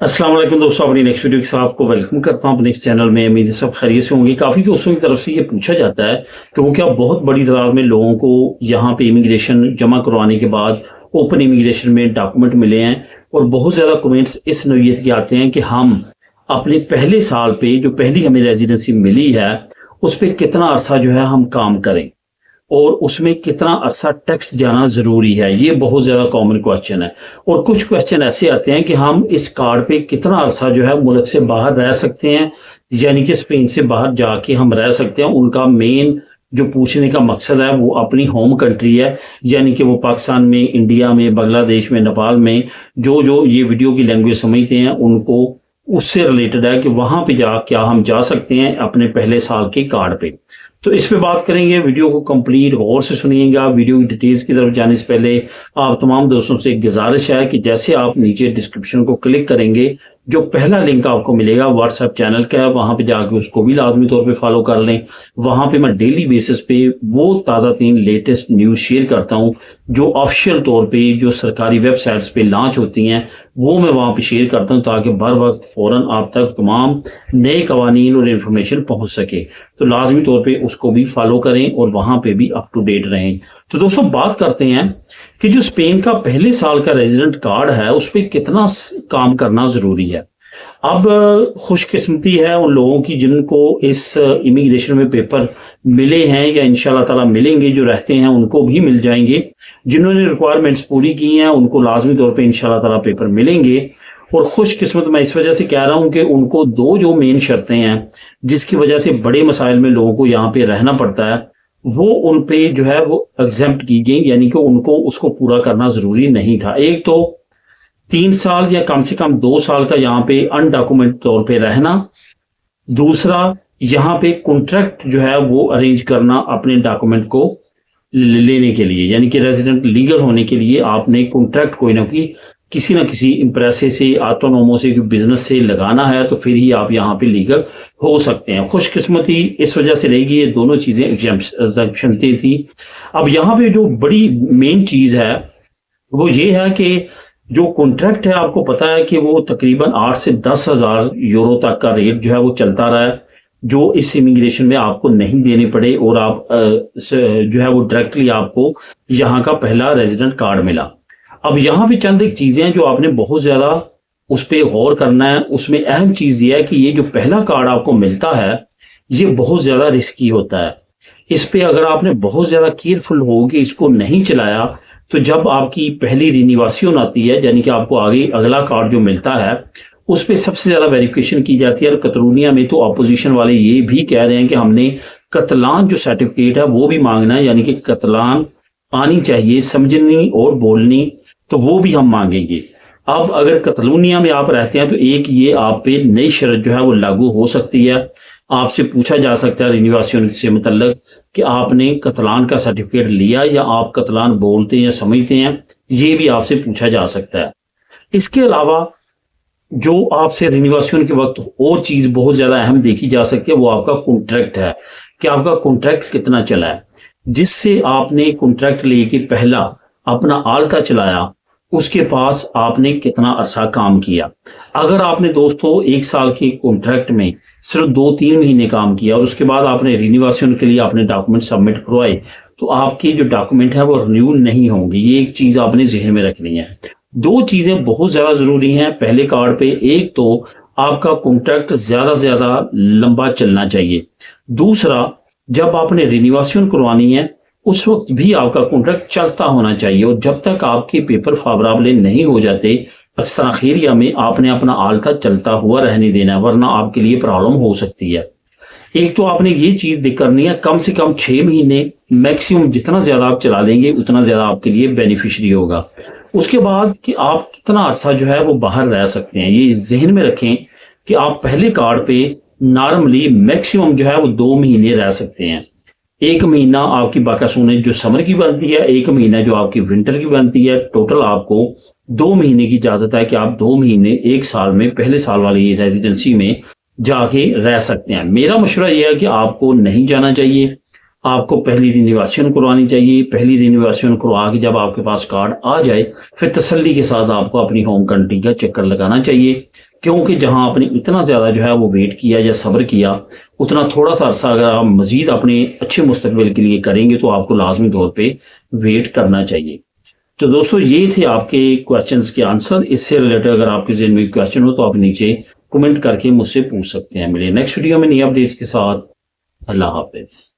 अस्सलाम वालेकुम दोस्तों, अपनी नेक्स्ट वीडियो के साथ आपको वेलकम करता हूं अपने इस चैनल में। उम्मीद है सब खैरियत से होंगे। काफ़ी दोस्तों की तरफ से ये पूछा जाता है कि वो क्या बहुत बड़ी तादाद में लोगों को यहाँ पे इमिग्रेशन जमा करवाने के बाद ओपन इमिग्रेशन में डॉक्यूमेंट मिले हैं, और बहुत ज़्यादा कमेंट्स इस नोयत के आते हैं कि हम अपने पहले साल पे जो पहली हमें रेजिडेंसी मिली है उस पर कितना अरसा जो है हम काम करें और उसमें कितना अरसा टैक्स जाना ज़रूरी है। ये बहुत ज़्यादा कॉमन क्वेश्चन है। और कुछ क्वेश्चन ऐसे आते हैं कि हम इस कार्ड पे कितना अरसा जो है मुल्क से बाहर रह सकते हैं, यानी कि स्पेन से बाहर जाके हम रह सकते हैं। उनका मेन जो पूछने का मकसद है वो अपनी होम कंट्री है, यानी कि वो पाकिस्तान में, इंडिया में, बांग्लादेश में, नेपाल में जो जो ये वीडियो की लैंग्वेज समझते हैं उनको उससे रिलेटेड है कि वहाँ पे क्या हम जा सकते हैं अपने पहले साल के कार्ड पे। तो इस पे बात करेंगे। वीडियो को कंप्लीट गौर से सुनिएगा। वीडियो की डिटेल्स की तरफ जाने से पहले आप तमाम दोस्तों से एक गुजारिश है कि जैसे आप नीचे डिस्क्रिप्शन को क्लिक करेंगे, जो पहला लिंक आपको मिलेगा व्हाट्सएप चैनल का है, वहां पे जाके उसको भी लाजमी तौर पे फॉलो कर लें। वहां पे मैं डेली बेसिस पे वो ताज़ा तीन लेटेस्ट न्यूज़ शेयर करता हूं जो ऑफिशियल तौर पे जो सरकारी वेबसाइट्स पे लॉन्च होती हैं, वो मैं वहां पे शेयर करता हूं ताकि बर वक्त फौरन आप तक तमाम नए कवानीन और इन्फॉर्मेशन पहुंच सके। तो लाजमी तौर पे उसको भी फॉलो करें और वहां पे भी अप टू डेट रहें। तो दोस्तों बात करते हैं कि जो स्पेन का पहले साल का रेजिडेंट कार्ड है उस पर कितना काम करना जरूरी है। अब खुशकिस्मती है उन लोगों की जिनको इस इमिग्रेशन में पेपर मिले हैं या इंशाल्लाह ताला मिलेंगे, जो रहते हैं उनको भी मिल जाएंगे। जिन्होंने रिक्वायरमेंट्स पूरी की हैं उनको लाजमी तौर पे इंशाल्लाह ताला पेपर मिलेंगे। और खुशकिस्मत मैं इस वजह से कह रहा हूं कि उनको दो जो मेन शर्तें हैं जिसकी वजह से बड़े मसाइल में लोगों को यहाँ पे रहना पड़ता है, वो उन पे जो है वो एग्जेम्प्ट की गई, यानी कि उनको उसको पूरा करना जरूरी नहीं था। एक तो 3 साल या कम से कम 2 साल का यहाँ पे अनडॉक्यूमेंट तौर पे रहना। दूसरा, यहाँ पे कॉन्ट्रैक्ट जो है वो अरेंज करना अपने डॉक्यूमेंट को लेने के लिए, यानी कि रेजिडेंट लीगल होने के लिए आपने कॉन्ट्रैक्ट कोई ना कोई किसी ना किसी इम्प्रेसे से, ऑटोनोमो से, बिजनेस से लगाना है, तो फिर ही आप यहाँ पे लीगल हो सकते हैं। खुशकिस्मती इस वजह से रहेगी, ये दोनों चीजें एग्जेम्पशन थी। अब यहाँ पे जो बड़ी मेन चीज है वो ये है कि जो कॉन्ट्रैक्ट है आपको पता है कि वो तकरीबन 8 से 10 हजार यूरो तक का रेट जो है वो चलता रहा है, जो इस इमिग्रेशन में आपको नहीं देने पड़े और आप जो है वो डायरेक्टली आपको यहाँ का पहला रेजिडेंट कार्ड मिला। अब यहाँ पे चंद एक चीजें हैं जो आपने बहुत ज्यादा उस पर गौर करना है। उसमें अहम चीज ये है कि ये जो पहला कार्ड आपको मिलता है ये बहुत ज्यादा रिस्की होता है। इस पे अगर आपने बहुत ज्यादा केयरफुल हो कि इसको नहीं चलाया, तो जब आपकी पहली रिन्यूएशन आती है, यानी कि आपको आगे अगला कार्ड जो मिलता है उस पर सबसे ज्यादा वेरिफिकेशन की जाती है। और कतरूनिया में तो अपोजिशन वाले ये भी कह रहे हैं कि हमने कतलान जो सर्टिफिकेट है वो भी मांगना है, यानी कि कतलान आनी चाहिए, समझनी और बोलनी, तो वो भी हम मांगेंगे। अब अगर कतलूनिया में आप रहते हैं तो एक ये आप पे नई शर्त जो है वो लागू हो सकती है। आपसे पूछा जा सकता है रिन्यूएशन से मुतल्लक कि आपने कतलान का सर्टिफिकेट लिया या आप कतलान बोलते हैं या समझते हैं, ये भी आपसे पूछा जा सकता है। इसके अलावा जो आपसे रिन्यूएशन के वक्त और चीज बहुत ज्यादा अहम देखी जा सकती है वो आपका कॉन्ट्रैक्ट है कि आपका कॉन्ट्रैक्ट कितना चला है। जिससे आपने कॉन्ट्रैक्ट लेके पहला अपना आलता चलाया उसके पास आपने कितना अरसा काम किया। अगर आपने दोस्तों 1 साल के कॉन्ट्रैक्ट में सिर्फ 2-3 महीने काम किया और उसके बाद आपने रिन्यूएशन के लिए अपने डॉक्यूमेंट सबमिट करवाए, तो आपके जो डॉक्यूमेंट है वो रिन्यू नहीं होंगे। ये एक चीज आपने जहन में रखनी है। 2 चीजें बहुत ज्यादा जरूरी हैं पहले कार्ड पे। एक तो आपका कॉन्ट्रैक्ट ज्यादा से ज्यादा लंबा चलना चाहिए। दूसरा, जब आपने रिन्यूएशन करवानी है उस वक्त भी आपका कॉन्ट्रैक्ट चलता होना चाहिए, और जब तक आपके पेपर फावराबले नहीं हो जाते अक्सर आखिरिया में आपने अपना आलता चलता हुआ रहने देना है, वरना आपके लिए प्रॉब्लम हो सकती है। एक तो आपने ये चीज करनी है, कम से कम 6 महीने मैक्सिमम, जितना ज्यादा आप चला लेंगे उतना ज्यादा आपके लिए बेनिफिशियरी होगा। उसके बाद कि आप कितना अरसा जो है वो बाहर रह सकते हैं, ये जहन में रखें कि आप पहले कार्ड पे नॉर्मली मैक्सिमम जो है वो 2 महीने रह सकते हैं। 1 महीना आपकी बाकासूने जो समर की बनती है, 1 महीना जो आपकी विंटर की बनती है। टोटल आपको 2 महीने की इजाजत है कि आप 2 महीने 1 साल में पहले साल वाली रेजिडेंसी में जाके रह सकते हैं। मेरा मशवरा यह है कि आपको नहीं जाना चाहिए, आपको पहली रिन्यूएशन करवानी चाहिए। पहली रिन्यूएशन करवा के जब आपके पास कार्ड आ जाए फिर तसल्ली के साथ आपको अपनी होम कंट्री का चक्कर लगाना चाहिए, क्योंकि जहां आपने इतना ज़्यादा जो है वो वेट किया या सब्र किया, उतना थोड़ा सा अरसा अगर आप मज़ीद अपने अच्छे मुस्तकबिल के लिए करेंगे तो आपको लाजमी तौर पे वेट करना चाहिए। तो दोस्तों ये थे आपके क्वेश्चंस के आंसर। इससे रिलेटेड अगर आपके ज़हन में क्वेश्चन हो तो आप नीचे कमेंट करके मुझसे पूछ सकते हैं। मिले नेक्स्ट वीडियो में नई अपडेट्स के साथ। अल्लाह हाफिज़।